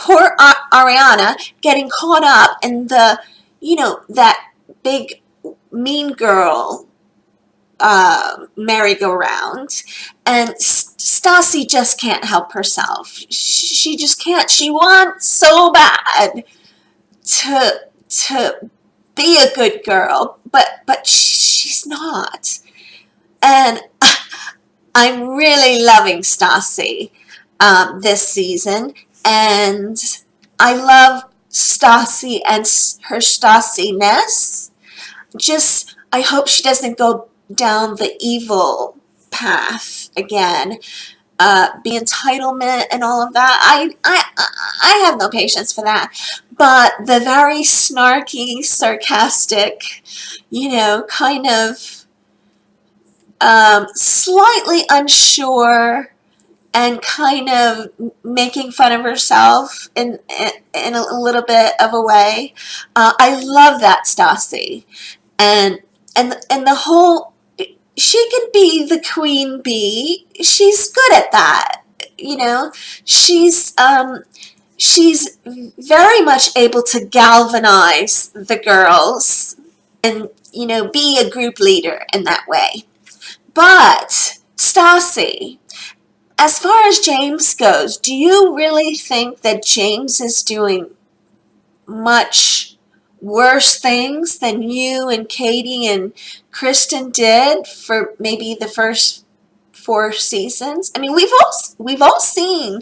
poor Ariana getting caught up in the, that big mean girl merry-go-round, and Stassi just can't help herself. She just can't. She wants so bad to be a good girl, but she's not. And I'm really loving Stassi this season, and I love Stassi and her Stassiness. Just, I hope she doesn't go down the evil path again. The entitlement and all of that. I have no patience for that. But the very snarky, sarcastic, kind of slightly unsure and kind of making fun of herself in a little bit of a way. I love that Stassi, and the whole, she can be the queen bee. She's good at that. She's very much able to galvanize the girls and be a group leader in that way. But Stassi, as far as James goes, do you really think that James is doing much worse things than you and Katie and Kristen did for maybe the first 4 seasons? I mean, we've all seen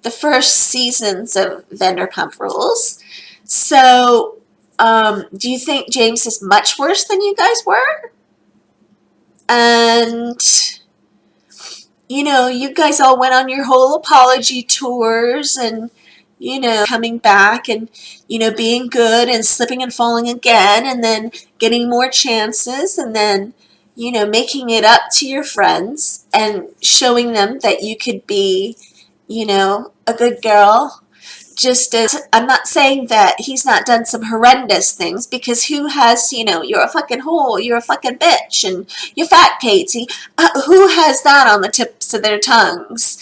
the first seasons of Vanderpump Rules. So, do you think James is much worse than you guys were? And you guys all went on your whole apology tours and, coming back and, being good and slipping and falling again and then getting more chances and then, making it up to your friends and showing them that you could be, a good girl. Just as, I'm not saying that he's not done some horrendous things, because who has, you're a fucking whore, you're a fucking bitch, and you're fat, Katie. Who has that on the tips of their tongues?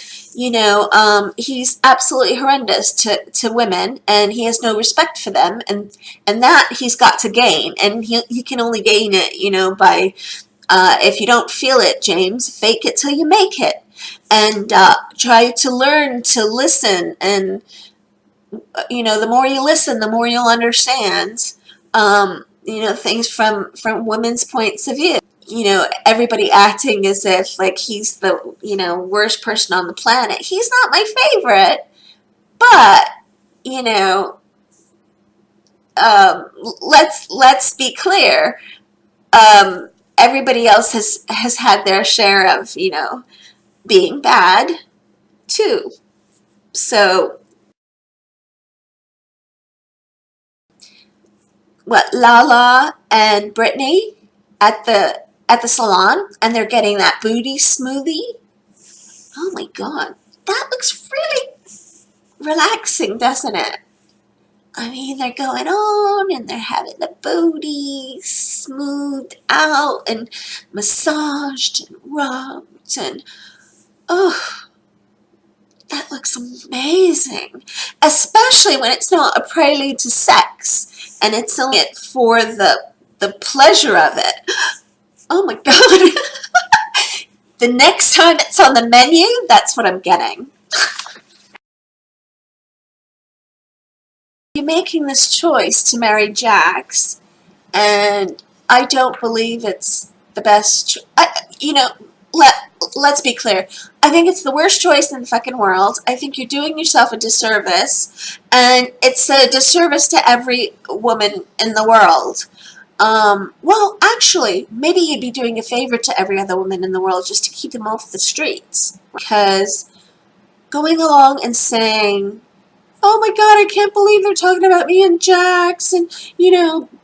He's absolutely horrendous to women, and he has no respect for them, and that he's got to gain, and he can only gain it, by, if you don't feel it, James, fake it till you make it, and try to learn to listen, and the more you listen, the more you'll understand, things from women's points of view. Everybody acting as if like he's the, worst person on the planet. He's not my favorite, but, let's be clear. Everybody else has had their share of, being bad too. So, what, Lala and Brittany at the salon, and they're getting that booty smoothie. Oh my god, that looks really relaxing, doesn't it? I mean, they're going on and they're having the booty smoothed out and massaged and rubbed, and oh, that looks amazing. Especially when it's not a prelude to sex and it's only for the pleasure of it. Oh my god. The next time it's on the menu, that's what I'm getting. You're making this choice to marry Jax, and I don't believe it's the best. Let's be clear. I think it's the worst choice in the fucking world. I think you're doing yourself a disservice, and it's a disservice to every woman in the world. Well, actually, maybe you'd be doing a favor to every other woman in the world just to keep them off the streets. Because going along and saying, oh my god, I can't believe they're talking about me and Jax, and,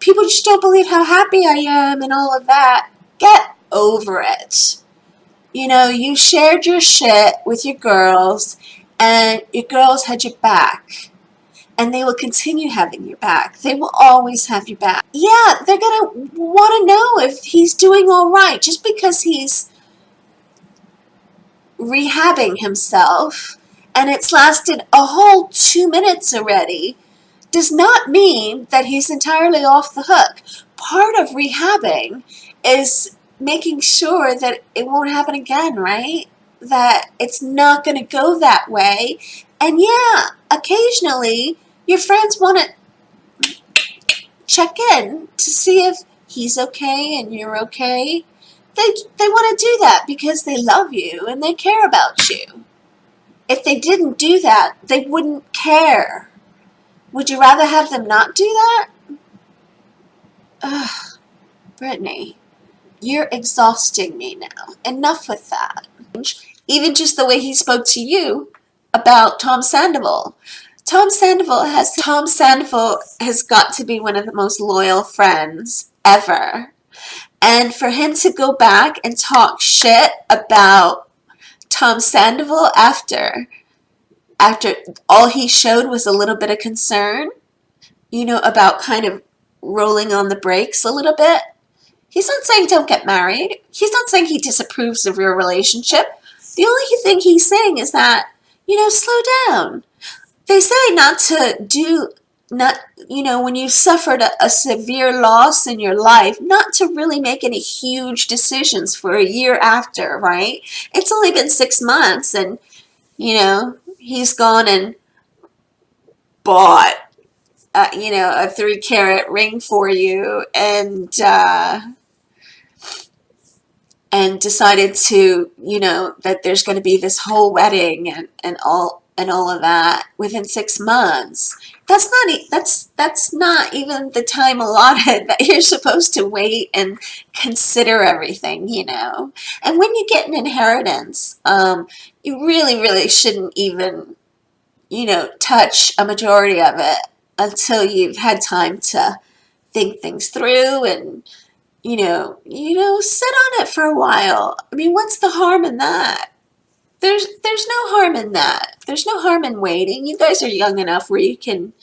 people just don't believe how happy I am, and all of that. Get over it. You shared your shit with your girls, and your girls had your back. And they will continue having your back. They will always have your back. Yeah, they're going to want to know if he's doing all right. Just because he's rehabbing himself and it's lasted a whole 2 minutes already, does not mean that he's entirely off the hook. Part of rehabbing is making sure that it won't happen again, right? That it's not going to go that way. And yeah, occasionally your friends want to check in to see if he's okay and you're okay. They want to do that because they love you and they care about you. If they didn't do that, they wouldn't care. Would you rather have them not do that? Ugh, Brittany, you're exhausting me now. Enough with that. Even just the way he spoke to you about Tom Sandoval. Tom Sandoval has got to be one of the most loyal friends ever. And for him to go back and talk shit about Tom Sandoval after all he showed was a little bit of concern, about kind of rolling on the brakes a little bit. He's not saying don't get married. He's not saying he disapproves of your relationship. The only thing he's saying is that, slow down. They say when you suffered a severe loss in your life, not to really make any huge decisions for a year after, right? It's only been 6 months and, he's gone and bought, a 3-carat ring for you and decided to, that there's going to be this whole wedding and all of that within 6 months. That's not even the time allotted that you're supposed to wait and consider everything, And when you get an inheritance, you really, really shouldn't even, touch a majority of it until you've had time to think things through and sit on it for a while. I mean, what's the harm in that? There's no harm in that. There's no harm in waiting. You guys are young enough where you can,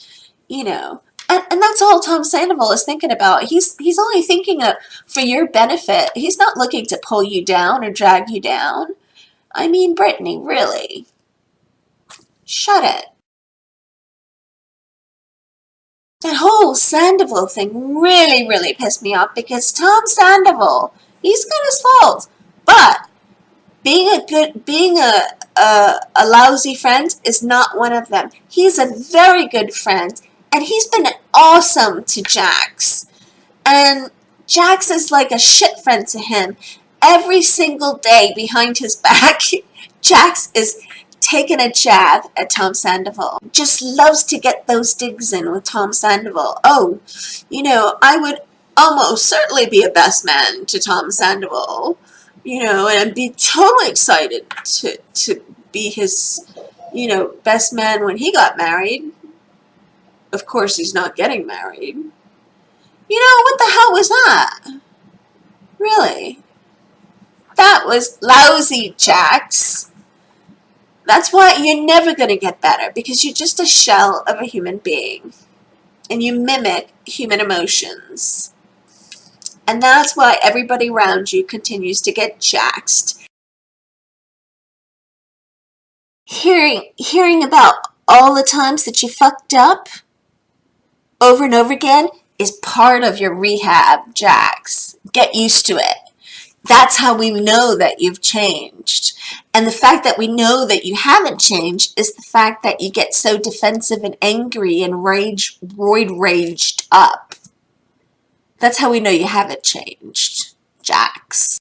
and that's all Tom Sandoval is thinking about. He's only thinking for your benefit. He's not looking to pull you down or drag you down. I mean, Brittany, really. Shut it. That whole Sandoval thing really, really pissed me off because Tom Sandoval, he's got his faults, but being a lousy friend is not one of them. He's a very good friend, and he's been awesome to Jax. And Jax is like a shit friend to him. Every single day behind his back, Jax is taking a jab at Tom Sandoval. Just loves to get those digs in with Tom Sandoval. Oh, I would almost certainly be a best man to Tom Sandoval. And I'd be totally excited to be his, best man when he got married. Of course, he's not getting married. What the hell was that? Really? That was lousy, Jax. That's why you're never going to get better, because you're just a shell of a human being. And you mimic human emotions. And that's why everybody around you continues to get jaxed. Hearing about all the times that you fucked up over and over again is part of your rehab, Jax. Get used to it. That's how we know that you've changed. And the fact that we know that you haven't changed is the fact that you get so defensive and angry and raged up. That's how we know you haven't changed, Jax.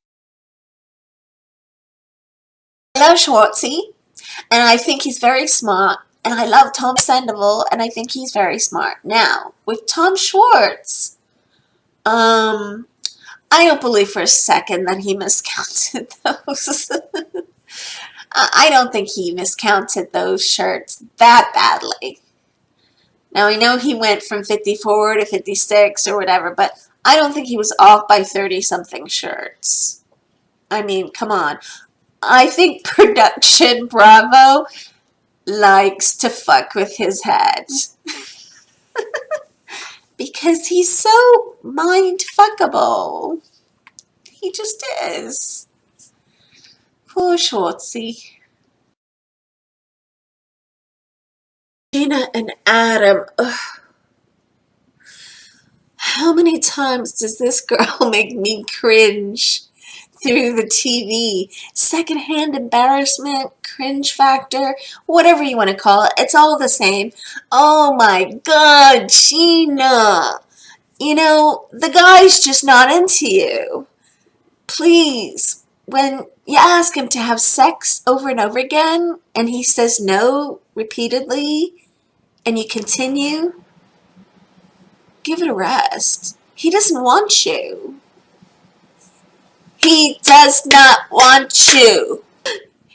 I love Schwartzy, and I think he's very smart. And I love Tom Sandoval, and I think he's very smart. Now, with Tom Schwartz, I don't believe for a second that he miscounted those. I don't think he miscounted those shirts that badly. Now, I know he went from 54 to 56 or whatever, but I don't think he was off by 30-something shirts. I mean, come on. I think Production Bravo likes to fuck with his head. Because he's so mind-fuckable. He just is. Poor Schwartzy. Gina and Adam. Ugh, how many times does this girl make me cringe through the TV? Secondhand embarrassment, cringe factor, whatever you want to call it. It's all the same. Oh my God, Gina. You know, the guy's just not into you. Please, when you ask him to have sex over and over again and he says no repeatedly and you continue, give it a rest. He doesn't want you. He does not want you.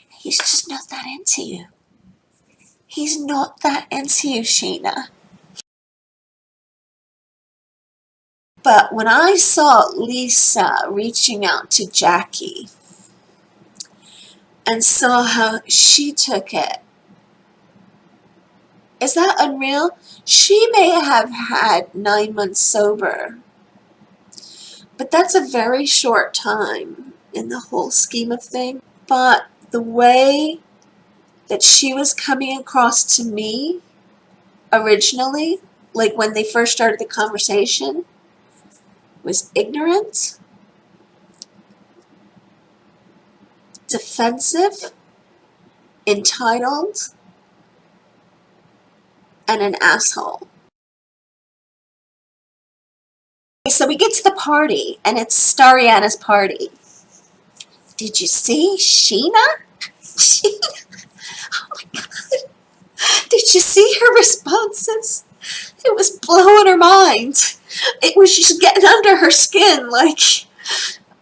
He's just not that into you. He's not that into you, Sheena. But when I saw Lisa reaching out to Jackie and saw how she took it, is that unreal? She may have had 9 months sober, but that's a very short time in the whole scheme of things. But the way that she was coming across to me originally, like when they first started the conversation, was ignorant, defensive, entitled, and an asshole. So we get to the party, and it's Stariana's party. Did you see Sheena? Sheena? Oh my God. Did you see her responses? It was blowing her mind. It was just getting under her skin, like,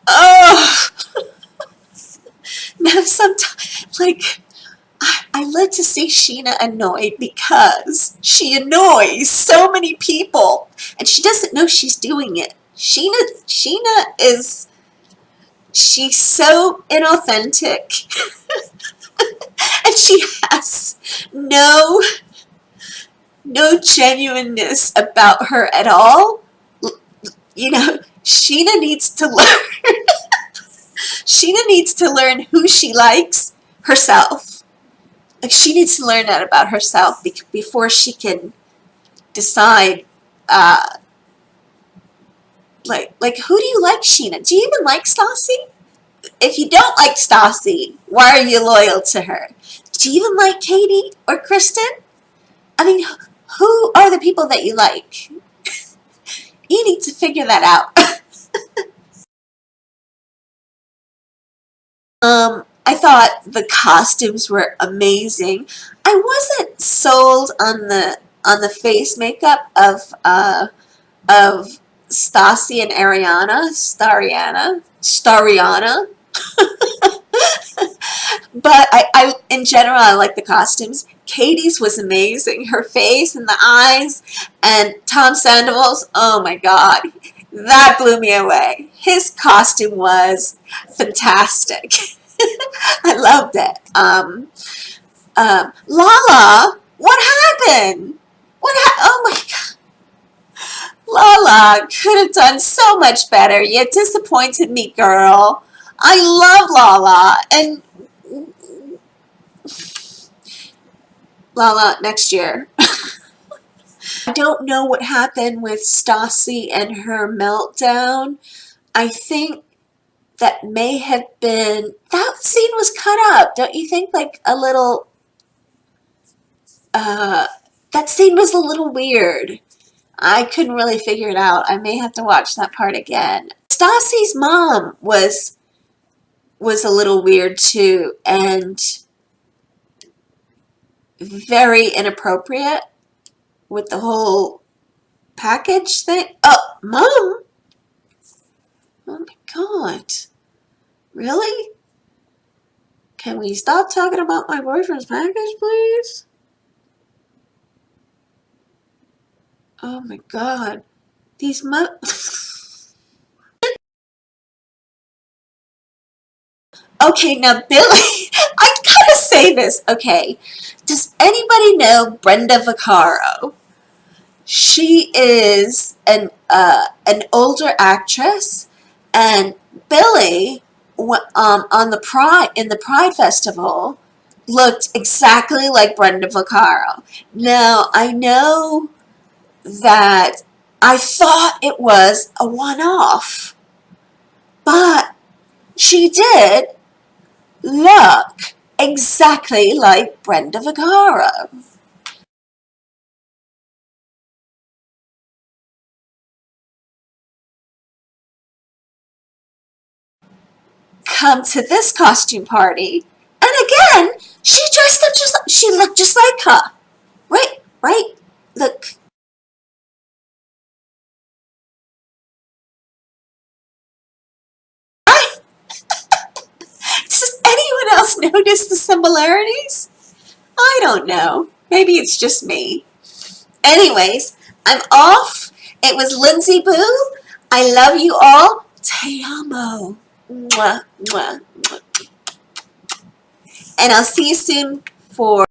oh. Now sometimes, like, I love to see Sheena annoyed because she annoys so many people and she doesn't know she's doing it. Sheena is, she's so inauthentic and she has no genuineness about her at all. You know, Sheena needs to learn. Sheena needs to learn who she likes herself. Like, she needs to learn that about herself before she can decide, like who do you like, Sheena? Do you even like Stassi? If you don't like Stassi, why are you loyal to her? Do you even like Katie or Kristen? I mean, who are the people that you like? You need to figure that out. I thought the costumes were amazing. I wasn't sold on the face makeup of Stassi and Stariana. But I in general I like the costumes. Katie's was amazing. Her face and the eyes, and Tom Sandoval's, oh my God, that blew me away. His costume was fantastic. I loved it. Lala, what happened? Oh my God. Lala could have done so much better. You disappointed me, girl. I love Lala. And Lala, next year. I don't know what happened with Stassi and her meltdown. I think that may have been, that scene was cut up. Don't you think? Like a little, that scene was a little weird. I couldn't really figure it out. I may have to watch that part again. Stassi's mom was a little weird too, and very inappropriate with the whole package thing. Oh, Mom! Oh my God. Really? Can we stop talking about my boyfriend's package, please? Oh my God. These Okay, now Billy, I gotta say this, okay. Does anybody know Brenda Vaccaro? She is an older actress, and Billy, on the Pride Festival, looked exactly like Brenda Vaccaro. Now, I know that I thought it was a one-off, but she did look exactly like Brenda Vaccaro. Come to this costume party, and again, she dressed up just like, she looked just like her. Right, right, look. Right. Does anyone else notice the similarities? I don't know. Maybe it's just me. Anyways, I'm off. It was Lindsay Boo. I love you all. Te amo. Mwah, mwah, mwah. And I'll see you soon for